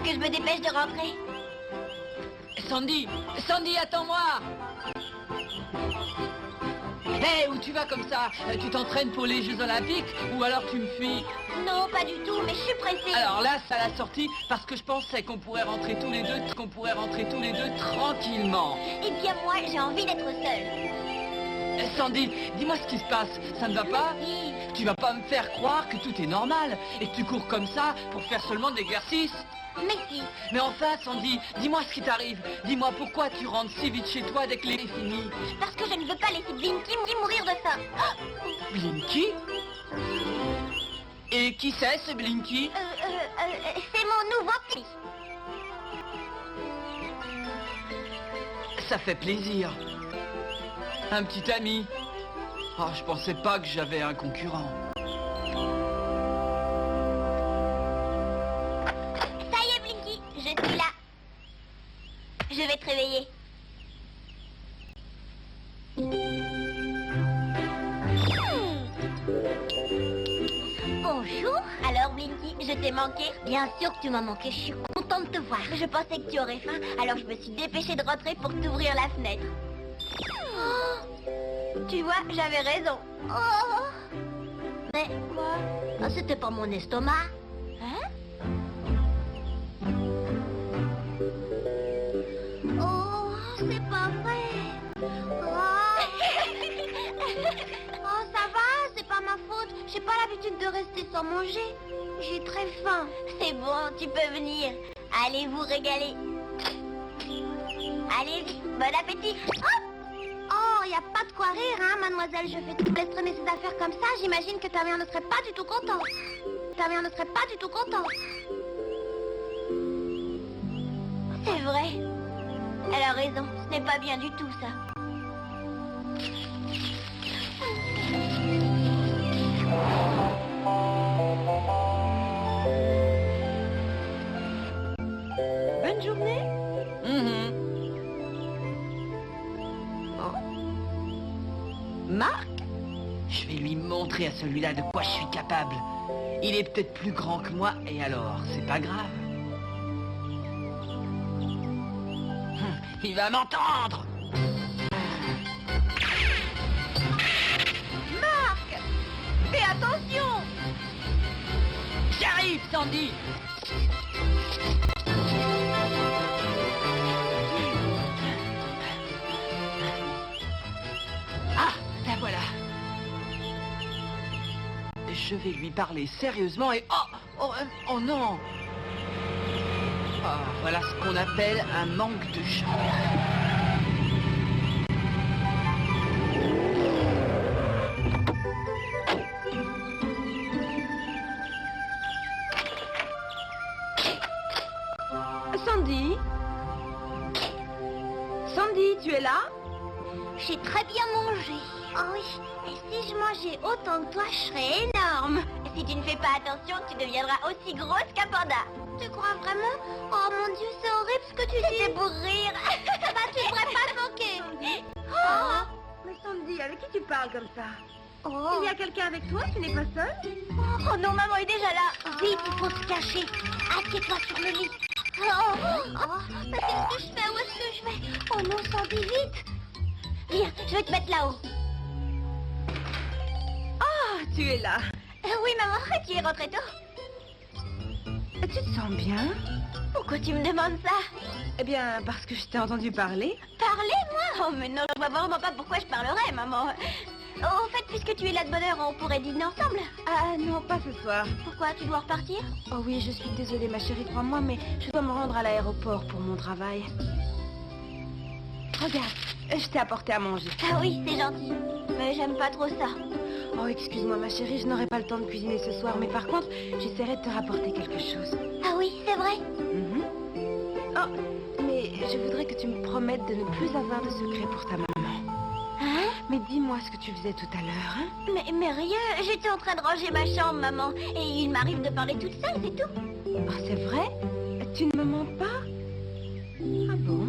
que je me dépêche de rentrer. Sandy, Sandy, attends-moi. Hé, où tu vas comme ça? Tu t'entraînes pour les Jeux Olympiques ou alors tu me fuis? Non, pas du tout, mais je suis pressée. Alors là, ça l'a sorti parce que je pensais qu'on pourrait rentrer tous les deux, tranquillement. Eh bien, moi, j'ai envie d'être seule. Sandy, dis-moi ce qui se passe, ça ne va pas? Oui. Tu vas pas me faire croire que tout est normal et que tu cours comme ça pour faire seulement de l'exercice? Mais si. Mais enfin, Sandy, dis-moi ce qui t'arrive. Dis-moi pourquoi tu rentres si vite chez toi dès que l'été est fini. Parce que je ne veux pas laisser Blinky mourir de faim. Blinky? Et qui c'est, ce Blinky? C'est mon nouveau petit. Ça fait plaisir. Un petit ami. Oh, je pensais pas que j'avais un concurrent. Ça y est, Blinky, je suis là. Je vais te réveiller. Bonjour. Alors, Blinky, je t'ai manqué? Bien sûr que tu m'as manqué, je suis contente de te voir. Je pensais que tu aurais faim, alors je me suis dépêchée de rentrer pour t'ouvrir la fenêtre. Oh, tu vois, j'avais raison. Oh. Mais quoi? C'était pas mon estomac. Hein? Oh, c'est pas vrai. Oh. Oh, ça va, c'est pas ma faute. J'ai pas l'habitude de rester sans manger. J'ai très faim. C'est bon, tu peux venir. Allez vous régaler. Allez, bon appétit. Hop! Oh, y a pas de quoi rire, hein, mademoiselle. Je fais tout traîner ses affaires comme ça. J'imagine que ta mère ne serait pas du tout contente. Ta mère ne serait pas du tout contente. C'est vrai. Elle a raison. Ce n'est pas bien du tout, ça. Bonne journée. Marc? Je vais lui montrer à celui-là de quoi je suis capable. Il est peut-être plus grand que moi, et alors, c'est pas grave. Il va m'entendre. Marc! Fais attention! J'arrive, Sandy. Ah, la voilà. Je vais lui parler sérieusement et... Oh non. Ah, voilà ce qu'on appelle un manque de chance. Sandy? Sandy, tu es là? J'ai très bien mangé. Oh oui, et si je mangeais autant que toi, je serais énorme. Si tu ne fais pas attention, tu deviendras aussi grosse qu'un panda. Tu crois vraiment? Oh mon Dieu, c'est horrible ce que tu dis. C'est pour rire. Bah, tu devrais pas te moquer. Oh. Mais Sandy, avec qui tu parles comme ça? Oh. Il y a quelqu'un avec toi? Tu n'es pas seule? Oh non, maman est déjà là. Vite, il faut se cacher. Assieds-toi sur le lit. Mais qu'est-ce que je fais? Où est-ce que je vais? Oh non, Sandy, vite. Viens, je vais te mettre là-haut. Ah, tu es là. Oui, maman, tu es rentrée tôt. Tu te sens bien? Pourquoi tu me demandes ça? Eh bien, parce que je t'ai entendu parler. Parler, moi? Oh, mais non, je vois vraiment pas pourquoi je parlerais, maman. Au fait, puisque tu es là de bonne heure, on pourrait dîner ensemble. Ah non, pas ce soir. Pourquoi? Tu dois repartir? Oh oui, je suis désolée, ma chérie, crois-moi, mais je dois me rendre à l'aéroport pour mon travail. Regarde, je t'ai apporté à manger. Ah oui, c'est gentil. Mais j'aime pas trop ça. Oh, excuse-moi, ma chérie, je n'aurai pas le temps de cuisiner ce soir, mais par contre, j'essaierai de te rapporter quelque chose. Ah oui, c'est vrai. Oh, mais je voudrais que tu me promettes de ne plus avoir de secret pour ta maman. Hein? Mais dis-moi ce que tu faisais tout à l'heure, hein? Mais rien, j'étais en train de ranger ma chambre, maman. Et il m'arrive de parler toute seule, c'est tout. Oh, c'est vrai? Tu ne me mens pas? Ah bon?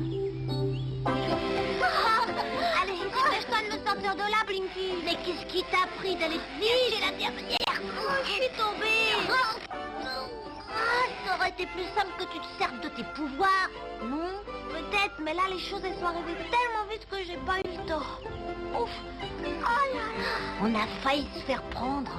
Allez, dépêche-toi de me sortir de là, Blinky. Mais qu'est-ce qui t'a pris d'aller te cacher la dernière? Oh, je suis tombée. Ah, ça aurait aurait été plus simple que tu te serves de tes pouvoirs. Non, peut-être, mais là, les choses, elles sont arrivées tellement vite que j'ai pas eu le temps. Ouf. Oh là là. On a failli se faire prendre.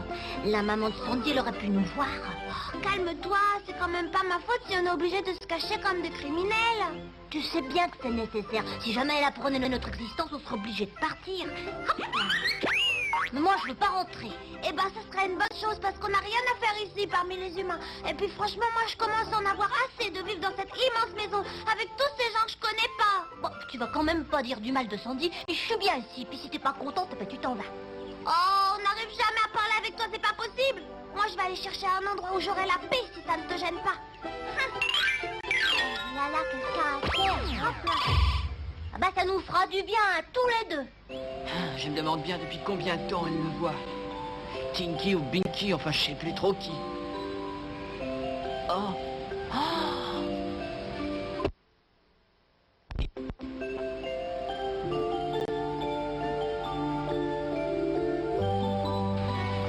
La maman de Sandy, elle aurait pu nous voir. Oh, calme-toi, c'est quand même pas ma faute si on est obligé de se cacher comme des criminels. Tu sais bien que c'est nécessaire. Si jamais elle apprenait de notre existence, on serait obligé de partir. Hop. Mais moi, je veux pas rentrer. Eh ben, ce serait une bonne chose parce qu'on n'a rien à faire ici parmi les humains. Et puis, franchement, moi, je commence à en avoir assez de vivre dans cette immense maison avec tous ces gens que je connais pas. Bon, tu vas quand même pas dire du mal de Sandy. Et je suis bien ici. Puis si t'es pas contente, ben, tu t'en vas. Oh, on n'arrive jamais à parler avec toi, c'est pas possible. Moi, je vais aller chercher un endroit où j'aurai la paix si ça ne te gêne pas. Là, là, qu'est-ce qu'il y a à faire? Hop là. Ah bah, ça nous fera du bien, hein, tous les deux. Je me demande bien depuis combien de temps elle me voit. Tinky ou Binky, enfin je sais plus trop qui. Oh.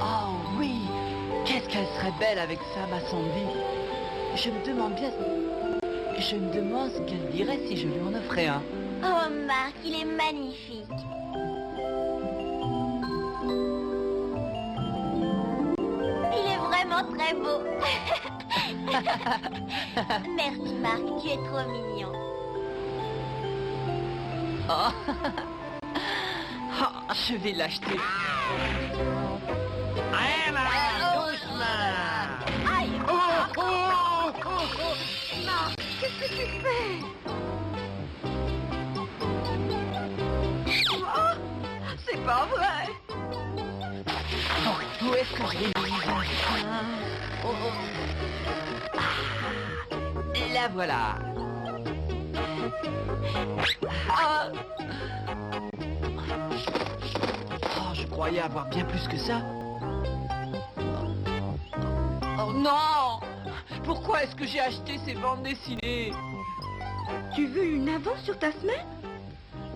Oh oui. Qu'est-ce qu'elle serait belle avec ça, ma Sandy. Je me demande ce qu'elle dirait si je lui en offrais un. Oh, Marc, il est magnifique. Il est vraiment très beau. Merci, Marc, tu es trop mignon. Oh. Oh, je vais l'acheter. Allez, doucement. Aïe. Marc, qu'est-ce que tu fais? C'est pas vrai. Où est-ce que je l'ai mis? Et la voilà. Oh, je croyais avoir bien plus que ça. Oh non! Pourquoi est-ce que j'ai acheté ces bandes dessinées? Tu veux une avance sur ta semaine?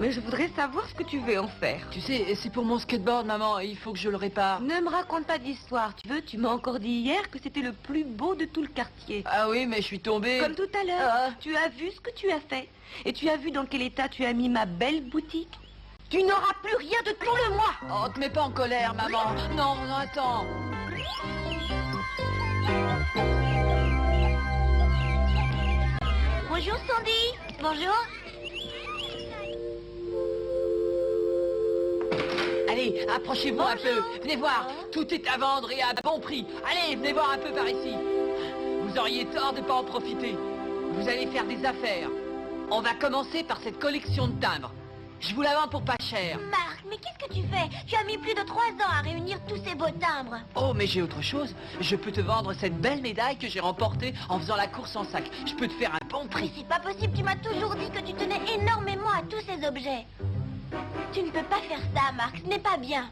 Mais je voudrais savoir ce que tu veux en faire. Tu sais, c'est pour mon skateboard, maman, et il faut que je le répare. Ne me raconte pas d'histoire. Tu m'as encore dit hier que c'était le plus beau de tout le quartier. Ah oui, mais je suis tombée. Comme tout à l'heure. Ah. Tu as vu ce que tu as fait. Et tu as vu dans quel état tu as mis ma belle boutique. Tu n'auras plus rien de tout le mois. Oh, te mets pas en colère, maman. Non, non, attends. Bonjour, Sandy. Bonjour. Allez, approchez-vous un peu. Venez voir, tout est à vendre et à bon prix. Allez, venez voir un peu par ici. Vous auriez tort de ne pas en profiter. Vous allez faire des affaires. On va commencer par cette collection de timbres. Je vous la vends pour pas cher. Marc, mais qu'est-ce que tu fais? Tu as mis plus de 3 ans à réunir tous ces beaux timbres. Oh, mais j'ai autre chose. Je peux te vendre cette belle médaille que j'ai remportée en faisant la course en sac. Je peux te faire un bon Mais prix. c'est pas possible, tu m'as toujours dit que tu tenais énormément à tous ces objets. Tu ne peux pas faire ça, Marc, ce n'est pas bien.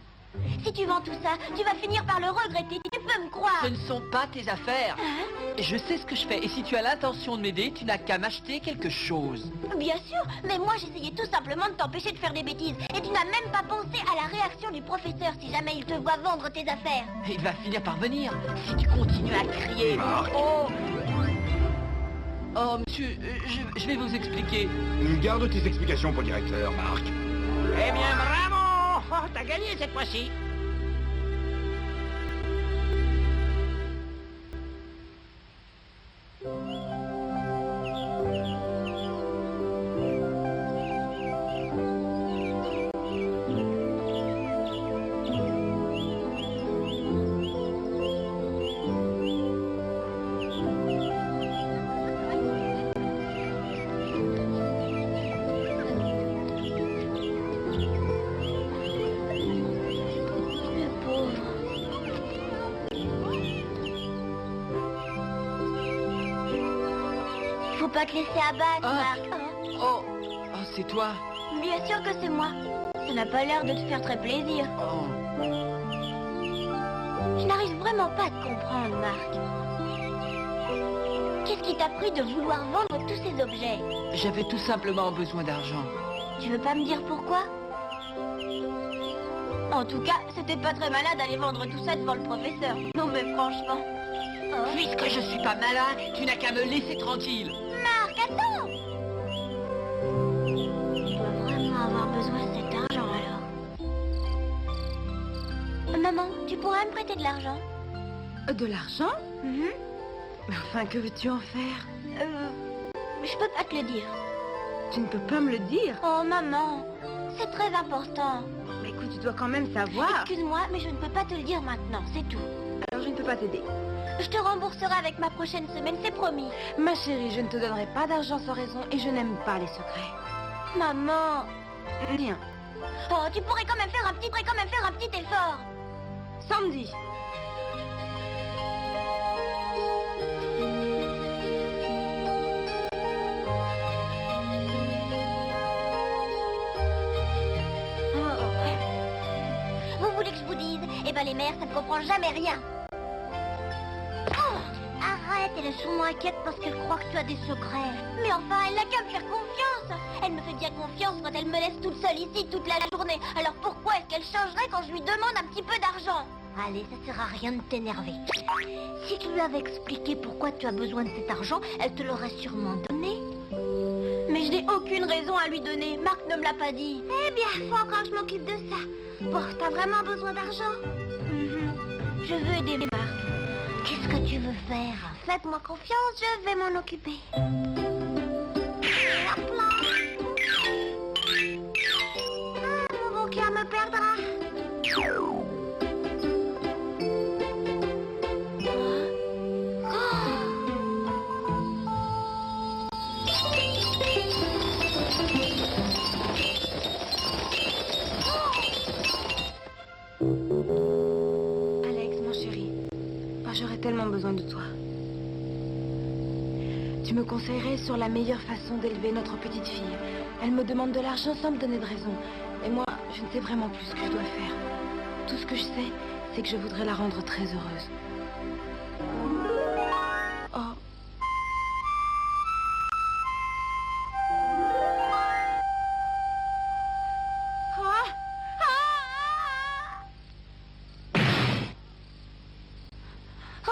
Si tu vends tout ça, tu vas finir par le regretter, tu peux me croire. Ce ne sont pas tes affaires. Hein? Je sais ce que je fais. Et si tu as l'intention de m'aider, tu n'as qu'à m'acheter quelque chose. Bien sûr, mais moi j'essayais tout simplement de t'empêcher de faire des bêtises. Et tu n'as même pas pensé à la réaction du professeur si jamais il te voit vendre tes affaires. Il va finir par venir si tu continues à crier. Oh, oh monsieur, je vais vous expliquer. Garde tes explications pour le directeur, Marc. Eh bien, bravo! Oh, t'as gagné cette fois-ci. Le pauvre. Faut pas te laisser abattre, Ah. Marc. Hein? Oh, oh c'est toi. Bien sûr que c'est moi. Ça n'a pas l'air de te faire très plaisir. Oh. Je n'arrive vraiment pas à te comprendre, Marc. Qu'est-ce qui t'a pris de vouloir vendre tous ces objets? J'avais tout simplement besoin d'argent. Tu veux pas me dire pourquoi? En tout cas, c'était pas très malin d'aller vendre tout ça devant le professeur. Non mais franchement. Puisque je suis pas malin, tu n'as qu'à me laisser tranquille. Marc, attends! Je dois vraiment avoir besoin de cet argent alors. Maman, tu pourrais me prêter de l'argent? De l'argent? Mhm. Mais enfin, que veux-tu en faire? Je peux pas te le dire. Tu ne peux pas me le dire. Oh maman, c'est très important. Mais écoute, tu dois quand même savoir. Excuse-moi, mais je ne peux pas te le dire maintenant, c'est tout. Alors je ne peux pas t'aider. Je te rembourserai avec ma prochaine semaine, c'est promis. Ma chérie, je ne te donnerai pas d'argent sans raison et je n'aime pas les secrets. Maman. Rien. Oh, tu pourrais quand même faire un petit effort. Sandy. Vous voulez que je vous dise? Eh ben les mères, ça ne comprend jamais rien. Oh, arrête, elle est sûrement inquiète parce qu'elle croit que tu as des secrets. Mais enfin, elle n'a qu'à me faire confiance. Elle me fait bien confiance quand elle me laisse toute seule ici toute la journée. Alors pourquoi est-ce qu'elle changerait quand je lui demande un petit peu d'argent? Allez, ça sert à rien de t'énerver. Si tu lui avais expliqué pourquoi tu as besoin de cet argent, elle te l'aurait sûrement donné. Mais je n'ai aucune raison à lui donner. Marc ne me l'a pas dit. Eh bien, faut encore que je m'occupe de ça. Bon, t'as vraiment besoin d'argent? Je veux aider Marc. Qu'est-ce que tu veux faire? Faites-moi confiance, je vais m'en occuper. Hop là. Mon bon cœur me perdra. Alex, mon chéri, j'aurais tellement besoin de toi. Tu me conseillerais sur la meilleure façon d'élever notre petite fille. Elle me demande de l'argent sans me donner de raison. Et moi, je ne sais vraiment plus ce que je dois faire. Tout ce que je sais, c'est que je voudrais la rendre très heureuse. Oh.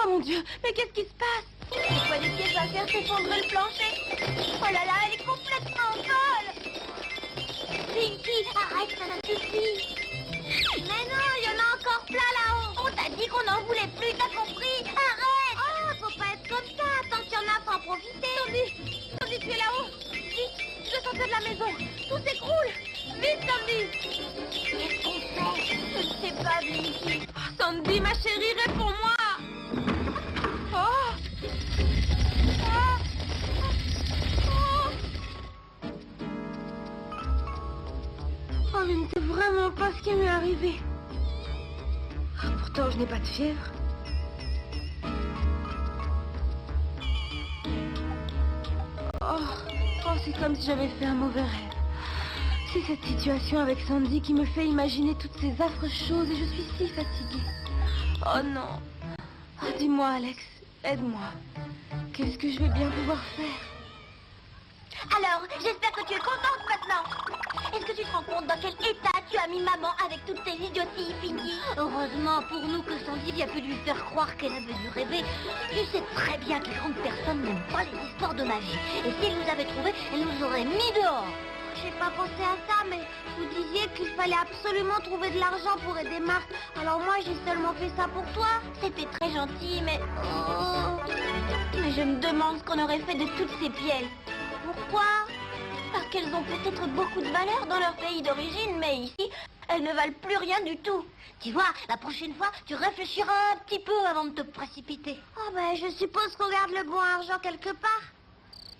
Oh mon Dieu, mais qu'est-ce qui se passe? C'est quoi des pièces à faire s'effondrer le plancher? Oh là là, elle est complètement folle! Pinky, arrête, ça ne suffit! Mais non, il y en a encore plein là-haut! On t'a dit qu'on n'en voulait plus, t'as compris? Arrête! Oh, faut pas être comme ça, tant qu'il y en a, faut en profiter! Sandy, tu es là-haut? Vite, je veux sortir de la maison. Tout s'écroule. Vite, Sandy! Qu'est-ce qu'on fait? Je ne sais pas, Pinky. Oh, Sandy, ma chérie, réponds-moi! Oh! Oh, je ne sais vraiment pas ce qui m'est arrivé. Ah, pourtant, je n'ai pas de fièvre. Oh, c'est comme si j'avais fait un mauvais rêve. C'est cette situation avec Sandy qui me fait imaginer toutes ces affreuses choses et je suis si fatiguée. Oh non. Oh, dis-moi, Alex, aide-moi. Qu'est-ce que je vais bien pouvoir faire? Alors, j'espère que tu es contente maintenant. Est-ce que tu te rends compte dans quel état tu as mis maman avec toutes tes idioties, Pinky? Heureusement pour nous que Sandy a pu lui faire croire qu'elle avait dû rêver. Tu sais très bien que les grandes personnes n'aiment pas les histoires de magie. Et si elle nous avait trouvés, elle nous aurait mis dehors. J'ai pas pensé à ça, mais vous disiez qu'il fallait absolument trouver de l'argent pour aider Marc. Alors moi, j'ai seulement fait ça pour toi. C'était très gentil, mais... Oh. Mais je me demande ce qu'on aurait fait de toutes ces pièces. Pourquoi? Parce qu'elles ont peut-être beaucoup de valeur dans leur pays d'origine, mais ici, elles ne valent plus rien du tout. Tu vois, la prochaine fois, tu réfléchiras un petit peu avant de te précipiter. Oh ben, je suppose qu'on garde le bon argent quelque part.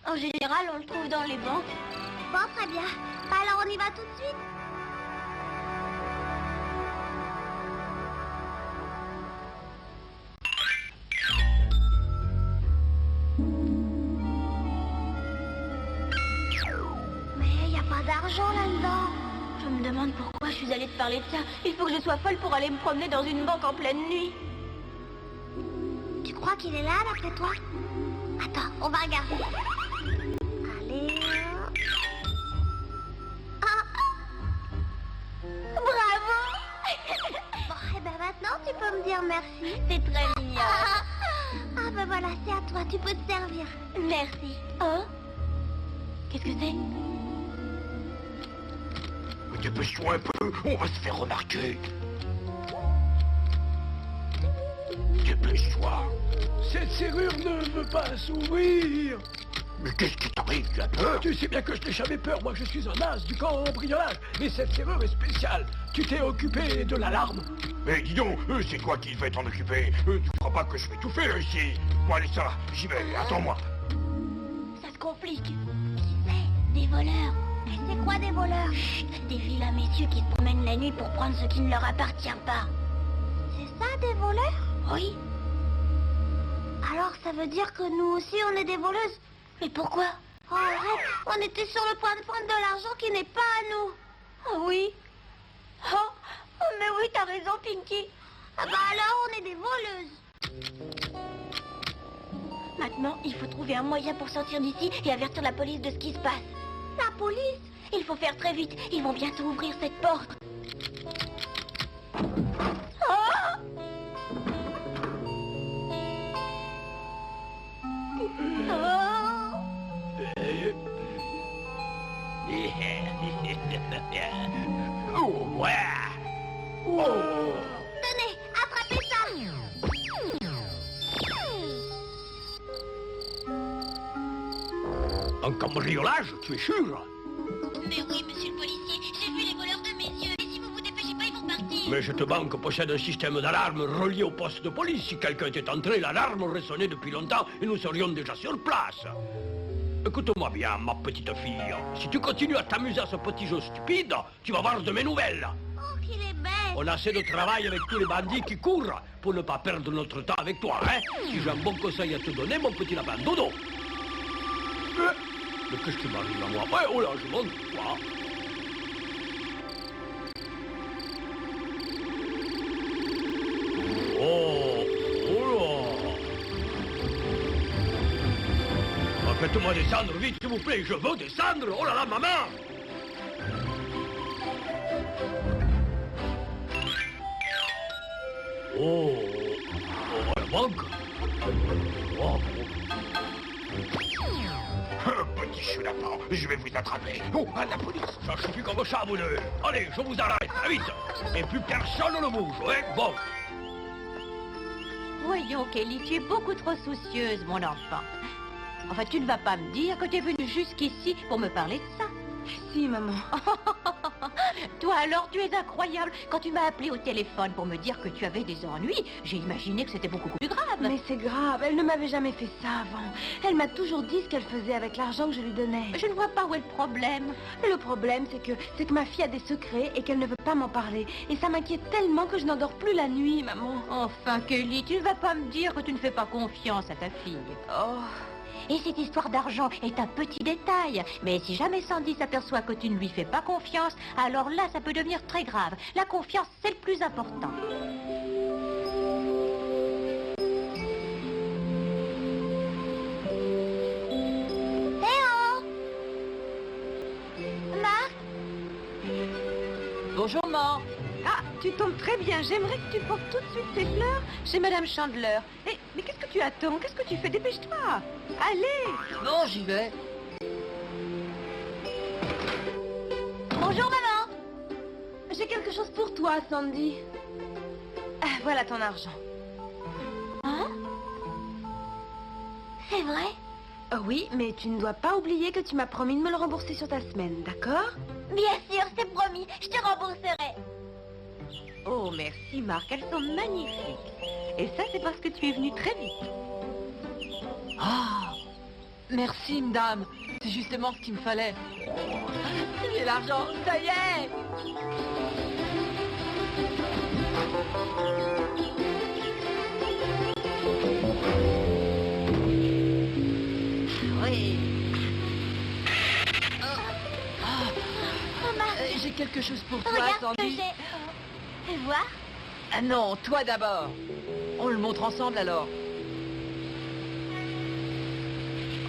En général, on le trouve dans les banques. Bon, très bien. Alors, on y va tout de suite. Mais il n'y a pas d'argent là-dedans. Je me demande pourquoi je suis allée te parler de ça. Il faut que je sois folle pour aller me promener dans une banque en pleine nuit. Tu crois qu'il est là, d'après toi? Attends, on va regarder. Allez. Ah. Bravo. Bon, et ben maintenant, tu peux me dire merci. C'est très mignon. Ah, ben voilà, c'est à toi, tu peux te servir. Merci. Oh? Qu'est-ce que c'est? Mais dépêche-toi un peu, on va se faire remarquer. Dépêche-toi. Cette serrure ne veut pas s'ouvrir. Mais qu'est-ce qui t'arrive, tu as peur? Tu sais bien que je n'ai jamais peur, moi je suis un as du cambriolage. Mais cette serrure est spéciale. Tu t'es occupé de l'alarme. Mais dis donc, c'est toi qui vais t'en occuper. Tu crois pas que je vais tout faire ici? Bon allez, ça va, j'y vais, attends-moi. Ça se complique. Qui c'est? Des voleurs. Mais c'est quoi des voleurs? Chut, des vilains messieurs qui se promènent la nuit pour prendre ce qui ne leur appartient pas. C'est ça, des voleurs? Oui. Alors ça veut dire que nous aussi on est des voleuses? Mais pourquoi? Oh, arrête, on était sur le point de prendre de l'argent qui n'est pas à nous. Ah oui? Oh, mais oui, t'as raison, Pinky. Ah bah alors, on est des voleuses. Maintenant, il faut trouver un moyen pour sortir d'ici et avertir la police de ce qui se passe. La police? Il faut faire très vite. Ils vont bientôt ouvrir cette porte. Oh! Oh, ouais. Oh. Tenez, attrapez ça. Un cambriolage, tu es sûr? Mais oui, monsieur le policier, j'ai vu les voleurs de mes yeux. Et si vous vous dépêchez pas, ils vont partir. Mais cette banque possède un système d'alarme relié au poste de police. Si quelqu'un était entré, l'alarme aurait sonné depuis longtemps et nous serions déjà sur place. Écoute-moi bien, ma petite fille. Si tu continues à t'amuser à ce petit jeu stupide, tu vas avoir de mes nouvelles. Oh, qu'il est bête. On a assez de travail avec tous les bandits qui courent pour ne pas perdre notre temps avec toi, hein? Si j'ai un bon conseil à te donner, mon petit lapin dodo. Mais qu'est-ce qui m'arrive à moi? Ouais, oh là, je monte, quoi. Oh, oh là. Faites-moi descendre vite, s'il vous plaît, je veux descendre. Oh là là, maman. Oh, oh, la banque. Oh. Petit chou lapin, je vais vous attraper. Oh, à la police. Ça suffit comme ça, vous deux. Allez, je vous arrête, très vite. Et plus personne ne bouge, ouais? Bon. Voyons, Kelly, tu es beaucoup trop soucieuse, mon enfant. Enfin, tu ne vas pas me dire que tu es venue jusqu'ici pour me parler de ça. Si, maman. Toi alors, tu es incroyable. Quand tu m'as appelé au téléphone pour me dire que tu avais des ennuis, j'ai imaginé que c'était beaucoup plus grave. Mais c'est grave, elle ne m'avait jamais fait ça avant. Elle m'a toujours dit ce qu'elle faisait avec l'argent que je lui donnais. Je ne vois pas où est le problème. Le problème, c'est que ma fille a des secrets et qu'elle ne veut pas m'en parler. Et ça m'inquiète tellement que je n'endors plus la nuit, maman. Enfin, Kelly, tu ne vas pas me dire que tu ne fais pas confiance à ta fille. Oh... Et cette histoire d'argent est un petit détail. Mais si jamais Sandy s'aperçoit que tu ne lui fais pas confiance, alors là, ça peut devenir très grave. La confiance, c'est le plus important. Théo! Marc? Bonjour, maman. Ah, tu tombes très bien. J'aimerais que tu portes tout de suite ces fleurs chez Madame Chandler. Mais qu'est-ce que tu attends? Qu'est-ce que tu fais? Dépêche-toi. Allez. Non, j'y vais. Bonjour, maman. J'ai quelque chose pour toi, Sandy. Ah, voilà ton argent. Hein? C'est vrai? Oh oui, mais tu ne dois pas oublier que tu m'as promis de me le rembourser sur ta semaine, d'accord? Bien sûr, c'est promis. Je te rembourserai. Oh, merci, Marc. Elles sont magnifiques. Et ça, c'est parce que tu es venu très vite. Ah, merci, madame. C'est justement ce qu'il me fallait. J'ai l'argent, ça y est. Oui. Oh, Marc, J'ai quelque chose pour toi, regarde ce que Sandy. j'ai. Fais voir. Ah non, toi d'abord. On le montre ensemble alors.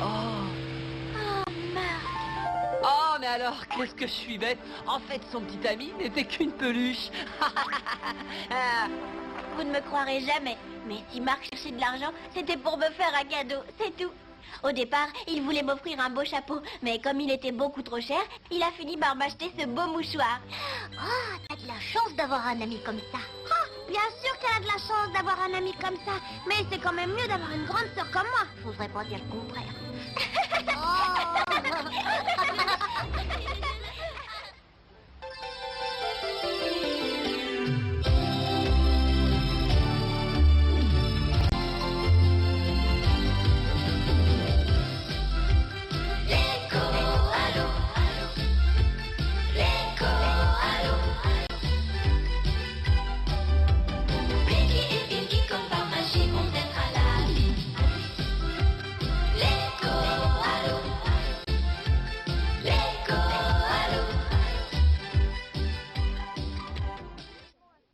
Oh. Oh, Marc. Oh, mais alors, qu'est-ce que je suis bête. En fait, son petit ami n'était qu'une peluche. Ah. Vous ne me croirez jamais. Mais si Marc cherchait de l'argent, c'était pour me faire un cadeau, c'est tout. Au départ, il voulait m'offrir un beau chapeau, mais comme il était beaucoup trop cher, il a fini par m'acheter ce beau mouchoir. Oh, t'as de la chance d'avoir un ami comme ça. Oh, bien sûr qu'elle a de la chance d'avoir un ami comme ça, mais c'est quand même mieux d'avoir une grande sœur comme moi. Faudrait pas dire le contraire. Oh.